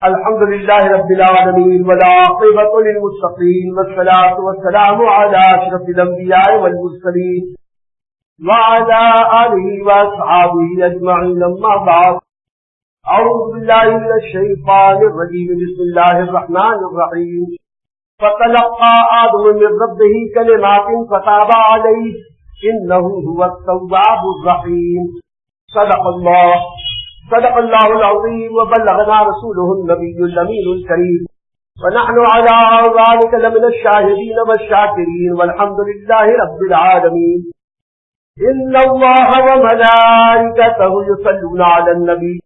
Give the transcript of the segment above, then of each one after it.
الحمد لله رب العالمين والعاقبة للمتقين والصلاة والسلام على أشرف الأنبياء والمرسلين وعلى آله وأصحابه أجمعين أما بعد أعوذ بالله من الشيطان الرجيم بسم الله الرحمن الرحيم فتلقى آدم من ربه كلمات فتاب عليه إنه هو التواب الرحيم صدق الله العظيم وبلغنا رسوله النبي الأمين الكريم ونحن على ذلك لمن الشاهدين والشاكرين والحمد لله رب العالمين إن الله وملائكته يصلون على النبي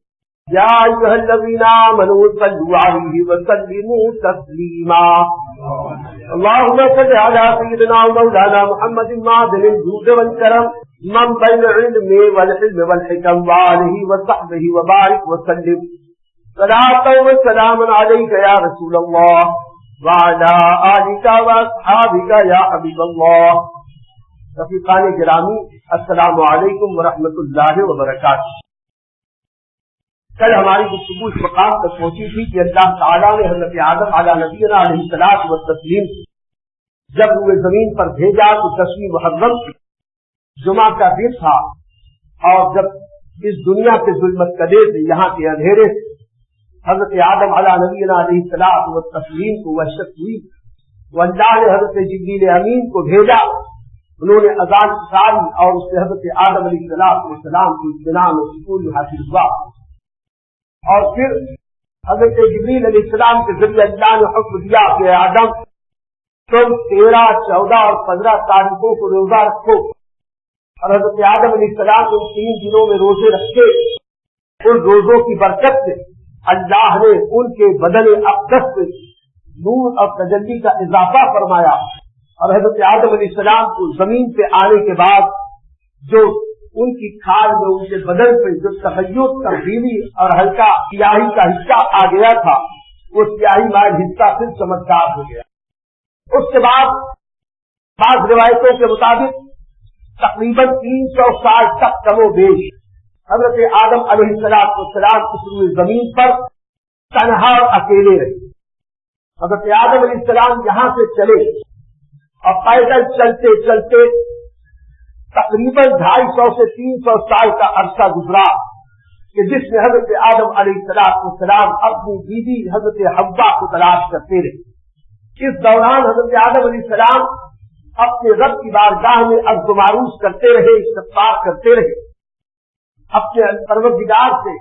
يا أيها الذين آمنوا صلوا عليه وسلموا تسليما اللهم صل على سيدنا ومولانا محمد معدن الجود والكرم منبع العلم والحلم والحكم وآله وصحبه وبارك وسلم صلاة وسلام عليك يا رسول الله وعلى آلك وأصحابك يا حبيب الله. رفیقان گرامی السلام علیکم ورحمۃ اللہ وبرکاتہ. کل ہماری گفتگو اس مقام تک پہنچی تھی کہ اللہ تعالیٰ نے حضرت آدم علیہ نبینا علیہ الصلوۃ والتسلیم جب وہ زمین پر بھیجا تو 10ویں محرم جمعہ کا دن تھا، اور جب اس دنیا کے ظلمت کدے سے یہاں کے اندھیرے سے حضرت آدم علیہ نبینا علیہ الصلوۃ والتسلیم کو وحشت ہوئی، وہ اللہ نے حضرت جبریل امین کو بھیجا، انہوں نے اذان اتاری اور اس سے حضرت آدم علیہ السلام کی اطمینان و سکون حاصل ہوا. اور پھر حضرت جبریل علیہ السلام کے ذریعے اللہ نے حکم دیا کہ آدم تم 13، 14 اور 15 تاریخوں کو روزہ رکھو، اور حضرت آدم علیہ السلام نے 3 دنوں میں روزے رکھے. ان روزوں کی برکت سے اللہ نے ان کے بدن اقدس سے نور اور تجلی کا اضافہ فرمایا، اور حضرت آدم علیہ السلام کو زمین پہ آنے کے بعد جو ان کی کھال میں ان کے بدن پہ جو تخیل تبدیلی اور ہلکا سیاہی کا حصہ آ گیا تھا، وہ سیاہی مائل حصہ پھر چمکدار ہو گیا. اس کے بعد بعض روایتوں کے مطابق تقریباً 300 سال تک کم و بیش حضرت آدم علیہ السلام اس روئے زمین پر تنہا اور اکیلے رہے. حضرت آدم علیہ السلام یہاں سے چلے اور پیدل چلتے چلتے تقریباً 250 سے 300 سال کا عرصہ گزرا کہ جس میں حضرت آدم علیہ السلام اپنی بیوی حضرت حوا کو تلاش کرتے رہے. اس دوران حضرت آدم علیہ السلام اپنے رب کی بارگاہ میں عرض و معروض کرتے رہے، استغفار کرتے رہے، اپنے پروردگار سے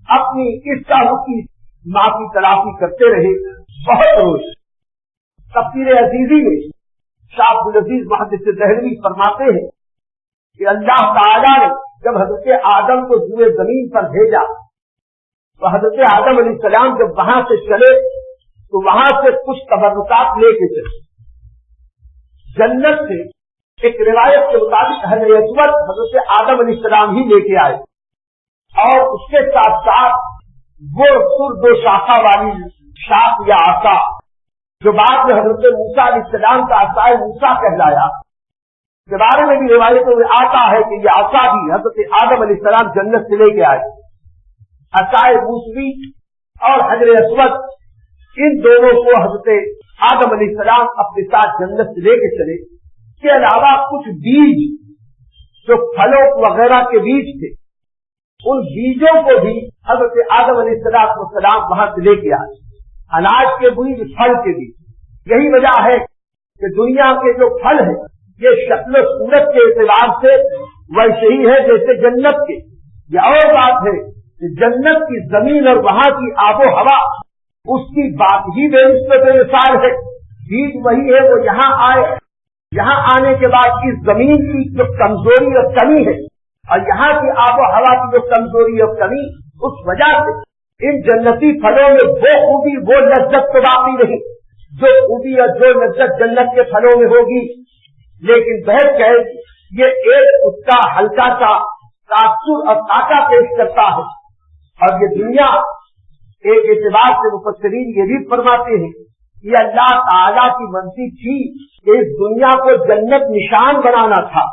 اپنی اس طرح کی معافی تلافی کرتے رہے. بہت روز تفسیر عزیزی میں شاہ عبدالعزیز محدث دہلوی فرماتے ہیں کہ اللہ تعالیٰ نے جب حضرت آدم کو روئے زمین پر بھیجا تو حضرت آدم علیہ السلام جب وہاں سے چلے تو وہاں سے کچھ تبرکات لے کے چلے. جنت سے ایک روایت کے مطابق حضرت آدم علیہ السلام ہی لے کے آئے، اور اس کے ساتھ ساتھ وہ سرد و شاخہ والی شاخ یا آسا جو بعد میں حضرت موسیٰ علیہ السلام کا عصائے موسیٰ کہلایا، کے بارے میں بھی روایتوں میں آتا ہے کہ یہ عصا بھی حضرت آدم علیہ السلام جنت سے لے کے آئے. عصائے موسوی اور حجر اسود ان دونوں کو حضرت آدم علیہ السلام اپنے ساتھ جنت سے لے کے چلے. اس کے علاوہ کچھ بیج جو پھلوں وغیرہ کے بیج تھے، ان بیجوں کو بھی حضرت آدم علیہ السلام وہاں سے لے کے آئے. اناج کے بیج، پھل کے بیج. یہی وجہ ہے کہ دنیا کے جو پھل ہیں یہ شکل و صورت کے اعتبار سے ویسے ہی ہے جیسے جنت کے. یہ اور بات ہے کہ جنت کی زمین اور وہاں کی آب و ہوا اس کی بات ہی بے نسبت مثال ہے. بیج وہی ہے، وہ یہاں آئے، یہاں آنے کے بعد اس زمین کی جو کمزوری اور کمی ہے اور یہاں کی آب و ہوا کی جو کمزوری اور کمی، اس وجہ سے ان جنتی پھلوں میں وہ خوبی، وہ لذت تو باقی نہیں جو خوبی اور جو لذت جنت کے پھلوں میں ہوگی. لیکن بہت کہ یہ ایک اس کا ہلکا سا تاثر اور طاقت پیش کرتا ہے. اور یہ دنیا ایک اعتبار سے مفسرین یہ بھی فرماتے ہیں کہ اللہ تعالیٰ کی مرضی تھی کہ اس دنیا کو جنت نشان بنانا تھا.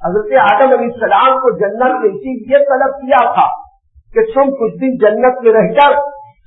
حضرت آدم علیہ السلام کو جنت نے اسی لیے طلب کیا تھا کہ تم کچھ دن جنت میں رہ کر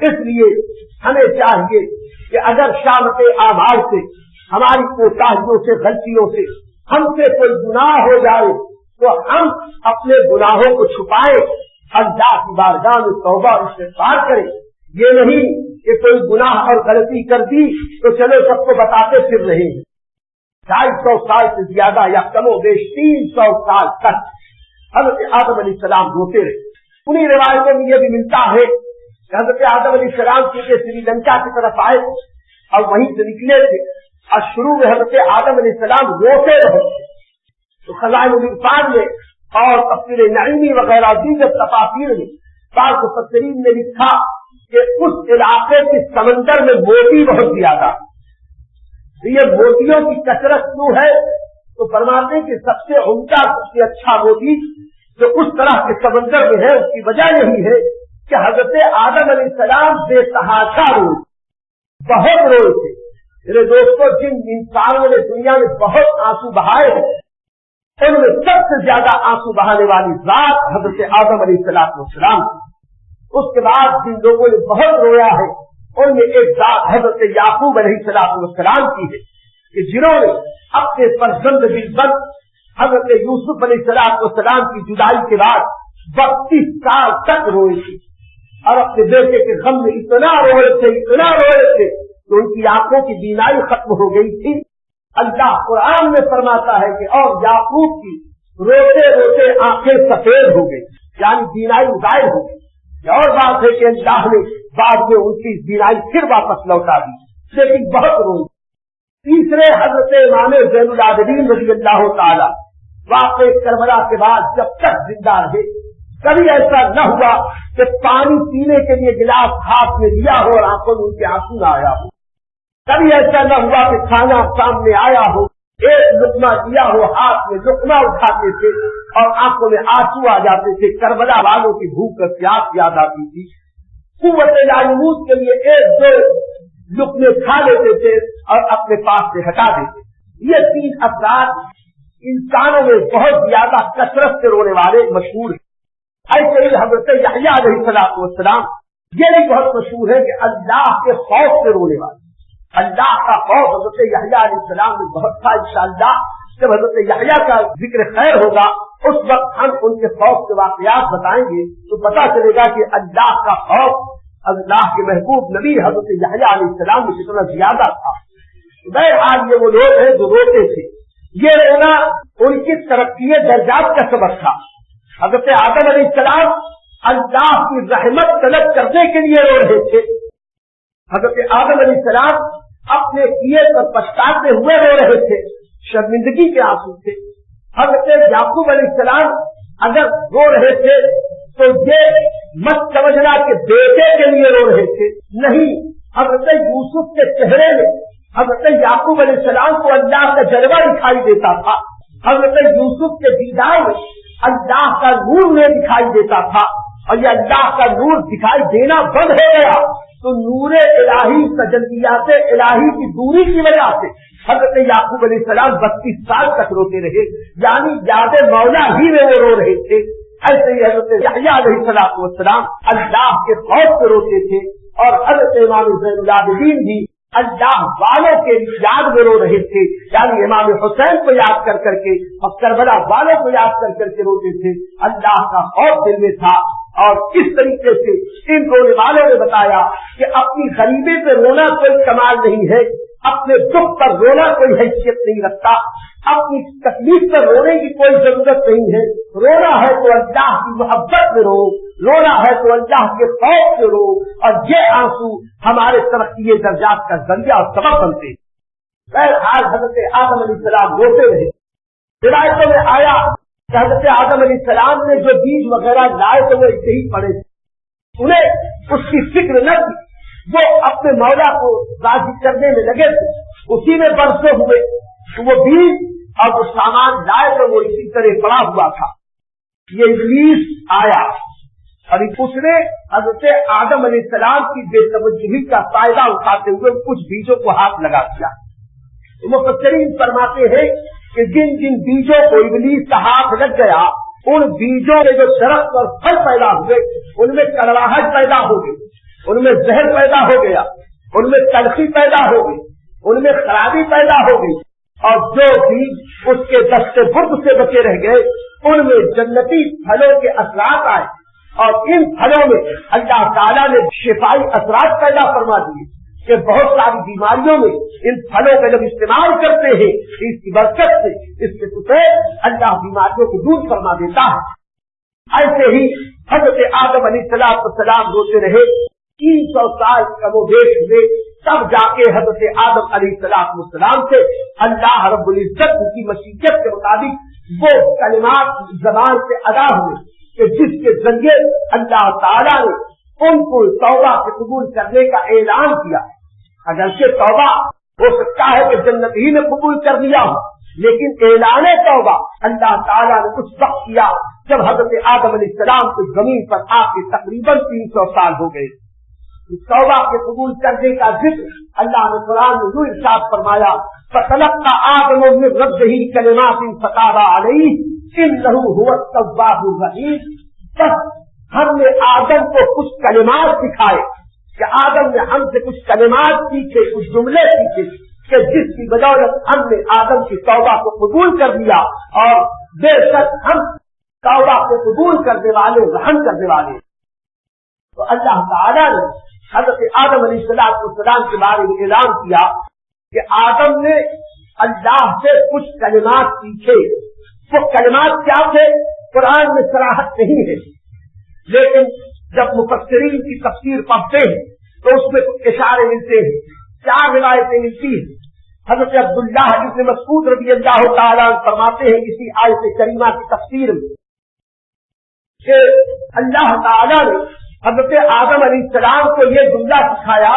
اس لیے ہمیں چاہیے کہ اگر شامت اعمال سے ہماری کوتاہیوں سے غلطیوں سے ہم سے کوئی گناہ ہو جائے تو ہم اپنے گناہوں کو چھپائیں، اللہ کی بارگاہ میں توبہ استغفار کریں. یہ نہیں کہ کوئی گناہ اور غلطی کر دی تو چلو سب کو بتاتے پھر رہے ہیں. 250 سال سے زیادہ یا کم و بیش 300 سال تک حضرت آدم علیہ السلام روتے رہے. انہیں روایتوں میں یہ بھی ملتا ہے کہ حضرت آدم علیہ السلام چونکہ سری لنکا کی طرف آئے اور وہیں سے نکلے تھے اور شروع میں حضرت آدم علیہ السلام روتے رہے. تو خزائن العرفان میں اور تفسیر نعیمی وغیرہ دیگر تفاسیر میں بعض مفسرین نے لکھا کہ اس علاقے کے سمندر میں موتی بہت زیادہ. یہ موتیوں کی کثرت کیوں ہے تو فرماتے ہیں کہ سب سے عمدہ سب سے اچھا موتی جو اس طرح کے سمندر میں ہے اس کی وجہ یہی ہے کہ حضرت آدم علیہ السلام بے تحاشا روئے، بہت روئے تھے. میرے دوستوں، جن انسانوں نے دنیا میں بہت آنسو بہائے ہیں ان میں سب سے زیادہ آنسو بہانے والی ذات حضرت آدم علیہ السلام تھی. اس کے بعد جن لوگوں نے بہت رویا ہے ان میں ایک ذات حضرت یعقوب علیہ السلام کی ہے کہ جنہوں نے اپنے فرزند بالبن حضرت یوسف علیہ السلام کی جدائی کے بعد 32 سال تک روئے تھے اور اپنے بیٹے کے غم میں اتنا روئے تھے کہ ان کی آنکھوں کی بینائی ختم ہو گئی تھی. اللہ قرآن میں فرماتا ہے کہ اور یعقوب کی روتے روتے آنکھیں سفید ہو گئی، یعنی بینائی ظاہر ہو گئی. اور بات ہے کہ اللہ نے بعد میں ان کی بینائی پھر واپس لوٹا دی، لیکن بہت روئی. تیسرے حضرت امام زین العابدین رضی اللہ تعالی واقع کربلا کے بعد جب تک زندہ رہے کبھی ایسا نہ ہوا کہ پانی پینے کے لیے گلاس ہاتھ میں لیا ہو اور آنکھوں میں ان کے آنسو نہ آیا ہو. کبھی ایسا نہ ہوا کہ کھانا سامنے آیا ہو، ایک لقمہ دیا ہو ہاتھ میں لقمہ اٹھاتے تھے اور آنکھوں میں آنسو آ جاتے تھے. کربلا والوں کی بھوک اور پیاس یاد آتی تھی. قوت لانمود کے لیے ایک دو لقمے کھا لیتے تھے اور اپنے پاس سے ہٹا دیتے. یہ 3 افراد انسانوں میں بہت زیادہ کثرت سے رونے والے مشہور ہیں. ایسے ہی حضرت یحییٰ علیہ السلام یہ بھی بہت مشہور ہے کہ اللہ کے خوف سے رونے والے. اللہ کا خوف حضرت یحییٰ علیہ السلام میں بہت تھا. انشاءاللہ جب حضرت یحییٰ کا ذکر خیر ہوگا اس وقت ہم ان کے خوف کے واقعات بتائیں گے تو پتا چلے گا کہ اللہ کا خوف اللہ کے محبوب نبی حضرت یحییٰ علیہ السلام میں کتنا زیادہ تھا. بہرحال یہ وہ لوگ ہیں جو روتے تھے. یہ رونا ان کی ترقی درجات کا سبب تھا. حضرت آدم علیہ السلام اللہ کی رحمت طلب کرنے کے لیے رو رہے تھے. حضرت آدم علیہ السلام اپنے کیے پر پچھتاتے ہوئے رو رہے تھے، شرمندگی کے آنسو تھے. حضرت یعقوب علیہ السلام اگر رو رہے تھے تو یہ مت سمجھنا کہ بیٹے کے لیے رو رہے تھے، نہیں. حضرت یوسف کے چہرے میں حضرت یعقوب علیہ السلام کو اللہ کا جلوہ دکھائی دیتا تھا. حضرت یوسف کے دیدار میں اللہ کا نور میں دکھائی دیتا تھا اور یہ اللہ کا نور دکھائی دینا بند ہو گیا تو نور الہی تجلیات الہی کی دوری کی وجہ سے حضرت یعقوب علیہ السلام 32 سال تک روتے رہے، یعنی یاد مولا ہی میں وہ رو رہے تھے. ایسے ہی حضرت یحییٰ علیہ السلام اللہ کے خوف سے روتے تھے اور حضرت امام زین العابدین بھی اللہ والوں کے یاد میں رو رہے تھے، یعنی امام حسین کو یاد کر کر کے اور کربلا والوں کو یاد کر کر کے روتے تھے. اللہ کا خوف دل میں تھا. اور اس طریقے سے ان رونے والوں نے بتایا کہ اپنی غریبی پہ رونا کوئی کمال نہیں ہے، اپنے دکھ پر رونا کوئی حیثیت نہیں رکھتا، اپنی تکلیف پر رونے کی کوئی ضرورت نہیں ہے. رونا ہے تو اللہ کی محبت میں رو، رونا ہے تو اللہ کے خوف سے رو، اور یہ آنسو ہمارے ترقی درجات کا ذریعہ اور سبب بنتے. بہرحال حضرت آدم علیہ السلام روتے رہے. روایتوں میں آیا کہ حضرت آدم علیہ السلام نے جو بیج وغیرہ لائے تو وہ ایسے ہی پڑے تھے، انہیں اس کی فکر نہ تھی. وہ اپنے مولا کو راضی کرنے میں لگے تھے، اسی میں برسے ہوئے تو وہ بیج اور وہ سامان لائے تو وہ اسی طرح پڑا ہوا تھا. یہ ابلیس آیا اور اس نے حضرت آدم علیہ السلام کی بے توجہی کا فائدہ اٹھاتے ہوئے کچھ بیجوں کو ہاتھ لگا دیا. مفسرین فرماتے ہیں کہ جن جن بیجوں کو ابلیس کا ہاتھ لگ گیا ان بیجوں میں جو درخت اور پھل پیدا ہوئے ان میں کڑواہٹ پیدا ہو گئی. ان میں زہر پیدا ہو گیا، ان میں تلخی پیدا ہو گئی، ان میں خرابی پیدا ہو گئی، اور جو بھی اس کے دست برد سے بچے رہ گئے ان میں جنتی پھلوں کے اثرات آئے، اور ان پھلوں میں اللہ تعالیٰ نے شفائی اثرات پیدا فرما دیے کہ بہت ساری بیماریوں میں ان پھلوں کا جب استعمال کرتے ہیں اس کی برکت سے اس کے سپے اللہ بیماریوں کو دور فرما دیتا ہے۔ ایسے ہی حضرت آدم علیہ السلام روتے رہے 300 سال کم و بیش ہوئے، تب جا کے حضرت آدم علیہ السلام سے اللہ رب العزت کی مشیت کے مطابق وہ کلمات زبان سے ادا ہوئے کہ جس کے ذریعے اللہ تعالیٰ نے ان کو توبہ سے قبول کرنے کا اعلان کیا۔ اگرچہ توبہ ہو سکتا ہے کہ جنت ہی نے قبول کر لیا ہو، لیکن اعلان توبہ اللہ تعالیٰ نے اس وقت کیا جب حضرت آدم علیہ السلام کو زمین پر آ کے تقریباً 300 سال ہو گئے۔ توبہ کے قبول کرنے کا ذکر اللہ نے قرآن میں یوں ارشاد فرمایا، فَتَلَقَّىٰ آدَمُ مِن رَّبِّهِ كَلِمَاتٍ فَتَابَ عَلَيْهِ إِنَّهُ هُوَ التَّوَّابُ الرَّحِيمُ۔ بس ہم نے آدم کو کچھ کلمات سکھائے کہ آدم نے ہم سے کچھ کلمات سیکھے، کچھ جملے سیکھے کہ جس کی بدولت ہم نے آدم کی توبہ کو قبول کر دیا، اور بے شک ہم توبہ کو قبول کرنے والے رحم کرنے والے۔ تو اللہ تعالیٰ نے حضرت آدم علیہ السلام کے بارے میں اعلان کیا کہ آدم نے اللہ سے کچھ کلمات سیکھے۔ وہ کلمات کیا تھے قرآن میں صراحت نہیں ہے، لیکن جب مفسرین کی تفسیر پڑھتے ہیں تو اس میں کچھ اشارے ملتے ہیں، 4 روایتیں ملتی ہیں۔ حضرت عبداللہ ابن مسعود رضی اللہ تعالیٰ فرماتے ہیں اسی آیت کریمہ کی تفسیر میں کہ اللہ تعالیٰ نے حضرت آدم علیہ السلام کو یہ جملہ سکھایا،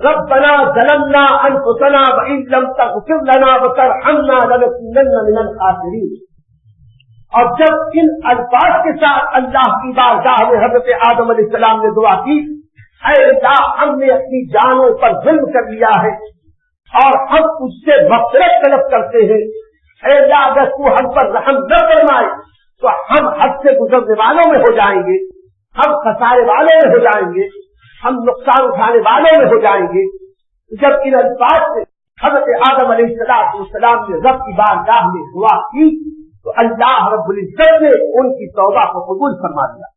ربنا ظلمنا انفسنا وان لم تغفر لنا وترحمنا لنكونن من الخاسرین۔ اور جب ان الفاظ کے ساتھ اللہ کی بارگاہ میں حضرت آدم علیہ السلام نے دعا کی، اے اللہ ہم نے اپنی جانوں پر ظلم کر لیا ہے اور ہم اس سے مغفرت طلب کرتے ہیں، اے اللہ اگر تو ہم پر رحم نہ فرمائے تو ہم حد سے گزرنے والوں میں ہو جائیں گے، ہم خسارے والوں میں ہو جائیں گے، ہم نقصان اٹھانے والوں میں ہو جائیں گے۔ جب ان الفاظ سے حضرت آدم علیہ السلام نے رب کی بارگاہ میں دعا کی تو اللہ رب العزت نے ان کی توبہ کو قبول فرما دیا۔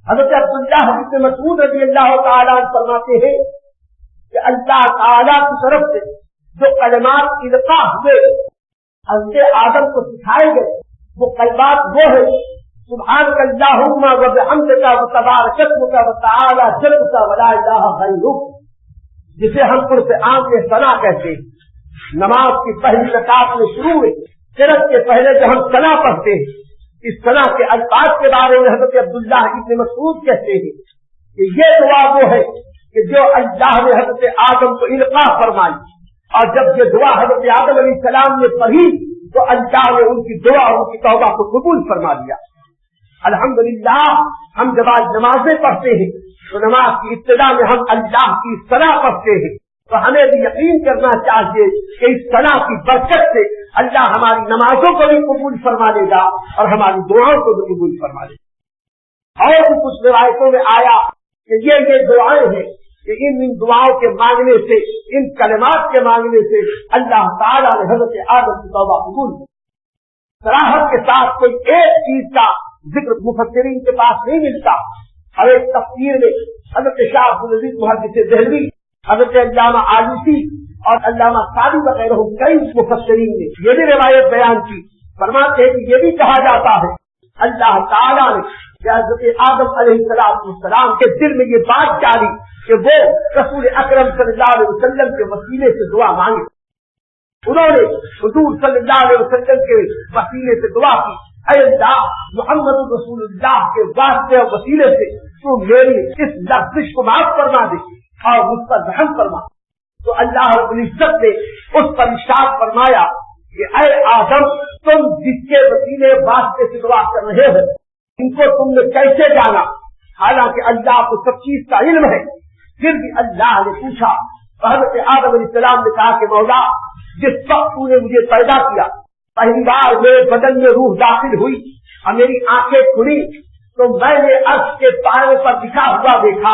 حضرت عبداللہ ابن مسعود رضی اللہ تعالیٰ فرماتے ہیں کہ اللہ تعالیٰ کی طرف سے جو کلمات القاء ہوئے حضرت آدم کو سکھائے گئے وہ کلمات وہ ہے، سبحانک اللہم وبحمدک وتبارک اسمک وتعالی جدک ولا الہ غیرک، جسے ہم قرب عام میں ثنا کہتے ہیں۔ نماز کی پہلی رکعت میں شروع ہوئے قرأت کے پہلے جو ہم ثنا پڑھتے ہیں، اس ثنا کے الفاظ کے بارے میں حضرت عبداللہ ابن مسعود کہتے ہیں کہ یہ دعا وہ ہے کہ جو اللہ نے حضرت آدم کو القاء فرمائی، اور جب یہ دعا حضرت آدم علیہ السلام نے پڑھی تو اللہ نے ان کی دعا ان کی توبہ کو قبول فرما دیا۔ الحمدللہ ہم جب آج نمازیں پڑھتے ہیں تو نماز کی ابتدا میں ہم اللہ کی ثنا پڑھتے ہیں، تو ہمیں بھی یقین کرنا چاہیے کہ اس ثنا کی برکت سے اللہ ہماری نمازوں کو بھی قبول فرما لے گا اور ہماری دعاؤں کو بھی قبول فرما لے گا۔ اور بھی کچھ روایتوں میں آیا کہ یہ دعائیں ہیں کہ ان دعاؤں کے مانگنے سے، ان کلمات کے مانگنے سے اللہ تعالیٰ نے حضرت آدم کی توبہ قبول کی۔ صراحت کے ساتھ کوئی ایک چیز کا ذکر مفسرین کے پاس نہیں ملتا، اور ایک تفسیر میں حضرت شاہ عبدالعزیز محدث دہلوی، حضرت علامہ آلوسی اور علامہ قاری وغیرہ کئی مفسرین نے یہ بھی روایت بیان کی، فرماتے ہیں کہ یہ بھی کہا جاتا ہے اللہ تعالیٰ نے کہ حضرت آدم علیہ السلام کے دل میں یہ بات جاری کہ وہ رسول اکرم صلی اللہ علیہ وسلم کے وسیلے سے دعا مانگے۔ انہوں نے حضور صلی اللہ علیہ وسلم کے وسیلے سے دعا کی، اے اللہ محمد رسول اللہ کے واسطے اور وسیلے سے تو میری اس لفظ کو معاف فرما دے اور مجھ پر رحم فرما۔ تو اللہ رب العزت نے اس پر ارشاد فرمایا کہ اے آدم، تم جس کے وسیلے واسطے سے دعا کر رہے ہو ان کو تم نے کیسے جانا؟ حالانکہ اللہ کو سب چیز کا علم ہے۔ پھر بھی اللہ نے پوچھا، حضرت آدم علیہ السلام نے کہا کہ مولا، جس وقت تو نے مجھے پیدا کیا، پہلی بار میرے بدن میں روح داخل ہوئی اور میری آنکھیں کھلی تو میں نے عرش کے پائے پر لکھا ہوا دیکھا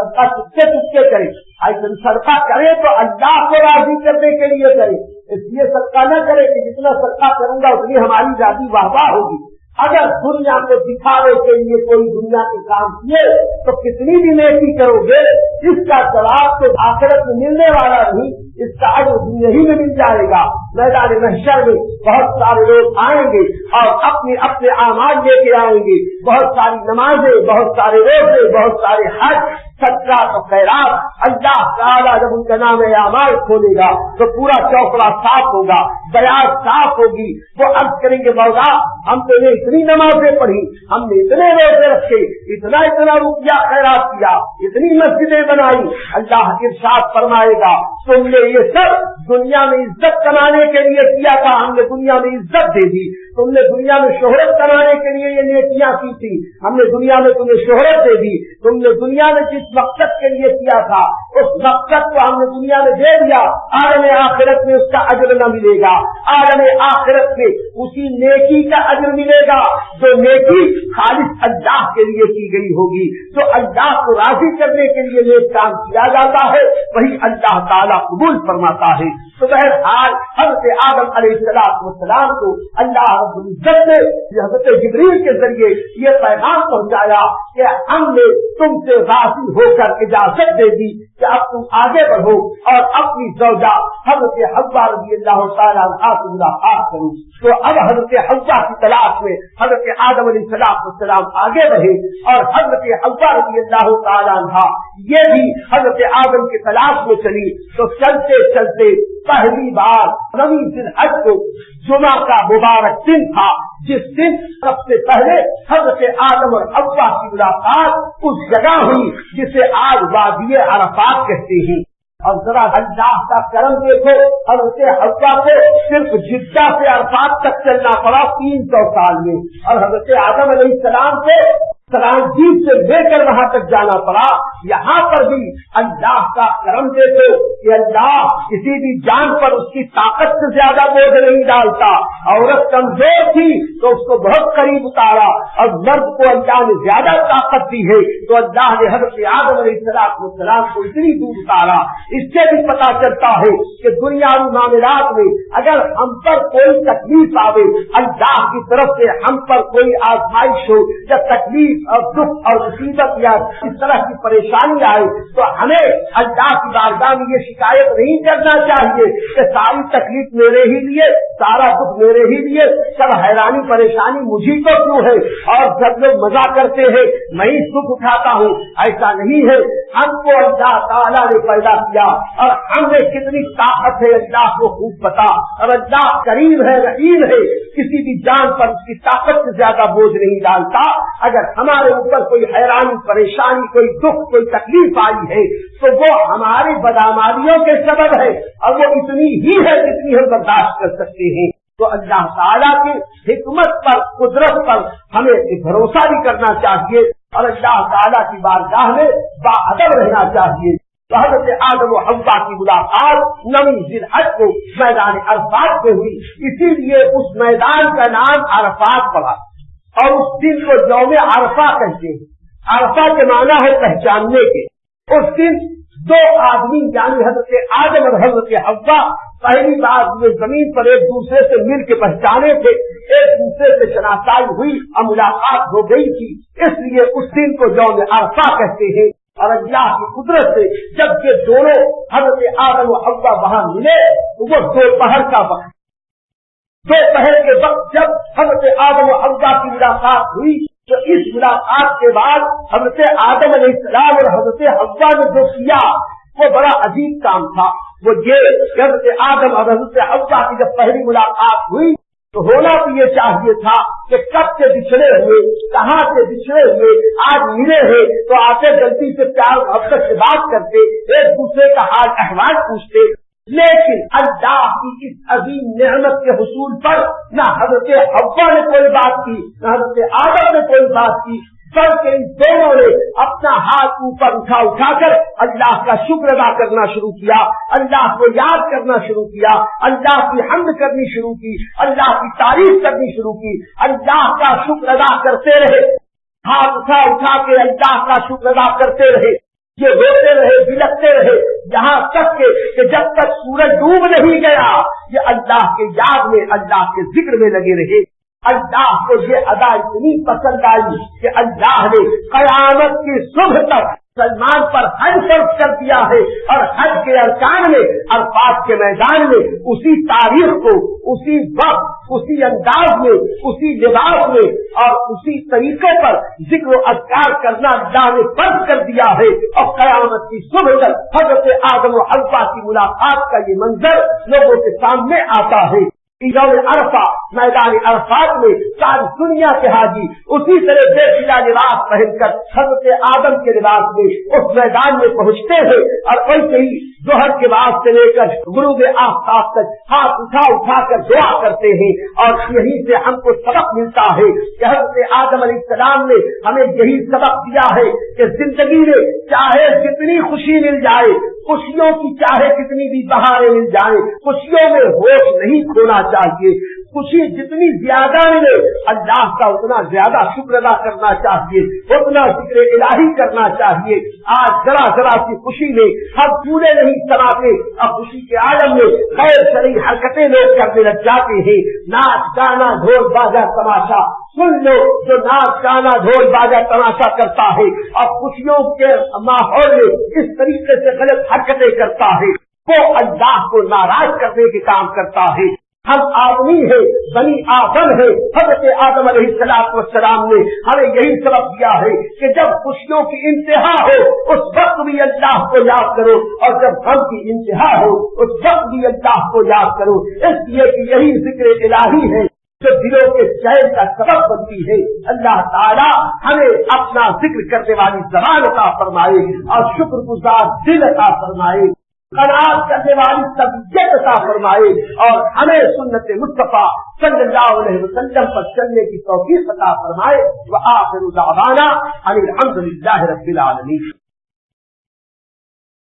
صدقہ چپکے کرے، ایسا صدقہ کرے تو اللہ کو راضی کرنے کے لیے کرے، اس لیے صدقہ نہ کرے کہ جتنا صدقہ کروں گا اتنی ہماری ذاتی واہ واہ ہوگی۔ اگر دنیا کو دکھانے کے لیے کوئی دنیا کے کام کیے تو کتنی بھی نیکی کرو گے، اس کا جواب تو آخرت میں ملنے والا نہیں، اس کا اجر دنیا ہی میں مل جائے گا۔ میدان محشر میں بہت سارے لوگ آئیں گے اور اپنے اپنے اعمال لے کے آئیں گے، بہت ساری نمازیں، بہت سارے روزے، بہت سارے حج، صدقات و خیرات۔ اللہ تعالیٰ جب ان کا نام اعمال کھولے گا تو پورا چوپڑا صاف ہوگا، بیاض صاف ہوگی، وہ عرض کریں گے مولا ہم تو نے اتنی نمازیں پڑھی، ہم نے اتنے روزے رکھے، اتنا روپیہ خیرات کیا، اتنی مسجدیں بنائی۔ اللہ ارشاد فرمائے گا تم نے یہ سب دنیا میں عزت کمانے کے لیے کیا تھا، ہم نے دنیا میں عزت دے دی، تم نے دنیا میں شہرت کمانے کے لیے یہ نیکیاں کی تھی، ہم نے دنیا میں تمہیں شہرت دے دی، تم نے دنیا میں جس مقصد کے لیے کیا تھا اس مقصد کو ہم نے دنیا میں دے دیا، عالم آخرت میں اس کا اجر نہ ملے گا، عالم آخرت میں اسی نیکی کا اجر ملے گا جو نیکی خالص اللہ کے لیے کی گئی ہوگی، جو اللہ کو راضی کرنے کے لیے نیک کام کیا جاتا ہے وہی اللہ تعالیٰ قبول فرماتا ہے۔ تو بہرحال حضرت آدم علیہ السلام کو اللہ رب العزت نے حضرت جبریل کے ذریعے یہ پیغام پہنچایا کہ ہم نے تم سے راضی ہو کر اجازت دے دی کہ اب تم آگے بڑھو اور اپنی زوجہ حضرت حوا رضی اللہ تعالیٰ عنہا سے ملاقات کرو۔ تو اب حضرت حوا کی تلاش میں حضرت آدم علیہ السلام آگے بڑھے اور حضرت حوا رضی اللہ تعالیٰ عنہا یہ بھی حضرت آدم کی تلاش میں چلی۔ تو چلتے چلتے پہلی بار 9 ذی الحج کو جمعہ کا مبارک دن تھا، جس دن سب سے پہلے حضرت آدم اور حوا کی ملاقات اس جگہ ہوئی جسے آج وادی عرفات کہتے ہیں۔ اور ذرا اللہ کا کرم دیکھو، حضرت حوا کو صرف جدہ سے عرفات تک چلنا پڑا 300 سال میں، اور حضرت آدم علیہ السلام کو سرانجیب سے لے کر وہاں تک جانا پڑا۔ یہاں پر بھی اللہ کا کرم دیکھو کہ اللہ کسی بھی جان پر اس کی طاقت سے زیادہ بوجھ نہیں ڈالتا۔ عورت کمزور تھی تو اس کو بہت قریب اتارا، اور مرد کو اللہ نے زیادہ طاقت دی ہے تو اللہ نے حضرت آدم علیہ السلام کو اتنی دور اتارا۔ اس سے بھی پتا چلتا ہے کہ دنیاوی معاملات میں اگر ہم پر کوئی تکلیف آوے، اللہ کی طرف سے ہم پر کوئی آزمائش ہو یا تکلیف اور دکھ اور مصیبت یا اس طرح کی پریشانی آئے تو ہمیں اللہ کی بارگاہ میں یہ شکایت نہیں کرنا چاہیے کہ ساری تکلیف میرے ہی لیے، سارا دکھ میرے ہی لیے، سب حیرانی پریشانی مجھے کو کیوں ہے، اور جب لوگ مزہ کرتے ہیں میں ہی سکھ اٹھاتا ہوں۔ ایسا نہیں ہے، ہم کو اللہ تعالیٰ نے پیدا کیا اور ہم نے کتنی طاقت ہے اللہ کو خوب پتا، اور اللہ کریم ہے، رحیم ہے، کسی بھی جان پر اس کی طاقت سے زیادہ بوجھ نہیں ڈالتا۔ اگر ہمارے اوپر کوئی حیرانی پریشانی، کوئی دکھ، کوئی تکلیف آئی ہے تو وہ ہماری بدعمالیوں کے سبب ہے، اور وہ اتنی ہی ہے جتنی ہم برداشت کر سکتے ہیں۔ تو اللہ تعالیٰ کی حکمت پر، قدرت پر ہمیں بھروسہ بھی کرنا چاہیے اور اللہ تعالیٰ کی بارگاہ میں باادب رہنا چاہیے۔ تو حضرت آدم و حوا کی ملاقات 9 ذی الحج کو میدان عرفات میں ہوئی، اسی لیے اس میدان کا نام عرفات پڑا، اور اس دن کو یوم عرفہ کہتے ہیں۔ عرفہ کے معنی ہے پہچاننے کے۔ اس دن 2 آدمی یعنی حضرت آدم اور حضرت حوا پہلی بار زمین پر ایک دوسرے سے مل کے پہچانے تھے، ایک دوسرے سے شناسائی ہوئی اور ملاقات ہو گئی تھی، اس لیے اس دن کو یوم عرفہ کہتے ہیں۔ اور اللہ کی قدرت سے جب یہ دونوں حضرت آدم و حوا وہاں ملے تو وہ دوپہر کا وقت، دوپہر کے وقت جب حضرت آدم و حوا کی ملاقات ہوئی تو اس ملاقات کے بعد حضرت آدم علیہ السلام اور حضرت حوا نے جو کیا وہ بڑا عجیب کام تھا۔ وہ یہ کہ حضرت آدم اور حضرت حوا کی جب پہلی ملاقات ہوئی تو ہونا بھی یہ چاہیے تھا کہ کب سے بچھڑے ہوئے، کہاں سے بچھڑے ہوئے، آج ملے ہیں تو آتے جلدی سے پیار محبت سے بات کرتے، ایک دوسرے کا حال احوال پوچھتے۔ لیکن اللہ کی اس عظیم نعمت کے حصول پر نہ حضرت حوا نے کوئی بات کی، نہ حضرت آدم نے کوئی بات کی، بلکہ ان دونوں نے اپنا ہاتھ اوپر اٹھا کر اللہ کا شکر ادا کرنا شروع کیا، اللہ کو یاد کرنا شروع کیا، اللہ کی حمد کرنی شروع کی، اللہ کی تعریف کرنی شروع کی، اللہ کا شکر ادا کرتے رہے، ہاتھ اٹھا کے اللہ کا شکر ادا کرتے رہے۔ یہ روتے رہے بلکتے رہے یہاں تک کہ جب تک سورج ڈوب نہیں گیا یہ اللہ کے یاد میں اللہ کے ذکر میں لگے رہے. اللہ کو یہ ادا اتنی پسند آئی کہ اللہ نے قیامت کی صبح تک سلمان پر حج فرض کر دیا ہے اور حج کے ارکان میں عرفات کے میدان میں اسی تاریخ کو اسی وقت اسی انداز میں اسی لباس میں اور اسی طریقے پر ذکر و اذکار کرنا اللہ نے فرض کر دیا ہے. اور قیامت کی صبح تک حضرت آدم و حوا کی ملاقات کا یہ منظر لوگوں کے سامنے آتا ہے. یوم عرفہ میدان عرفات میں ساری دنیا کے حاجی اسی طرح بے سلا لباس پہن کر حضرت آدم کے لباس میں اس میدان میں پہنچتے ہیں اور ویسے ہی ظہر کے بعد سے لے کر غروب آفتاب تک ہاتھ اٹھا کر دعا کرتے ہیں. اور یہی سے ہم کو سبق ملتا ہے کہ حضرت آدم علیہ السلام نے ہمیں یہی سبق دیا ہے کہ زندگی میں چاہے جتنی خوشی مل جائے خوشیوں کی چاہے کتنی بھی بہاریں مل جائیں خوشیوں میں ہوش نہیں کھونا چاہیے. خوشی جتنی زیادہ ملے اللہ کا اتنا زیادہ شکر ادا کرنا چاہیے اتنا ذکر الہی کرنا چاہیے. آج ذرا ذرا کی خوشی میں ہم پورے نہیں سناتے اور خوشی کے عالم میں غیر شرعی حرکتیں لوگ کرنے لگ جاتے ہیں. ناچ گانا ڈھول باجا تماشا سن لو جو ناچ گانا ڈھول باجا تماشا کرتا ہے اور خوشیوں کے ماحول میں اس طریقے سے غلط حرکتیں کرتا ہے وہ اللہ کو ناراض کرنے کے کام کرتا ہے. ہم آدمی ہے بنی آدم ہے. حضرت آدم علیہ السلام نے ہمیں یہی سبق دیا ہے کہ جب خوشیوں کی انتہا ہو اس وقت بھی اللہ کو یاد کرو اور جب غم کی انتہا ہو اس وقت بھی اللہ کو یاد کرو. اس لیے کہ یہی ذکر الہی ہے جو دلوں کے چین کا سبب بنتی ہے. اللہ تعالیٰ ہمیں اپنا ذکر کرنے والی زبان عطا فرمائے اور شکر گزار دل عطا فرمائے قناعت کرنے والی طبیعت عطا فرمائے اور ہمیں سنت مصطفیٰ صلی اللہ علیہ وسلم پر چلنے کی توفیق عطا فرمائے. وآخر دعوانا ان الحمد للہ رب العالمین.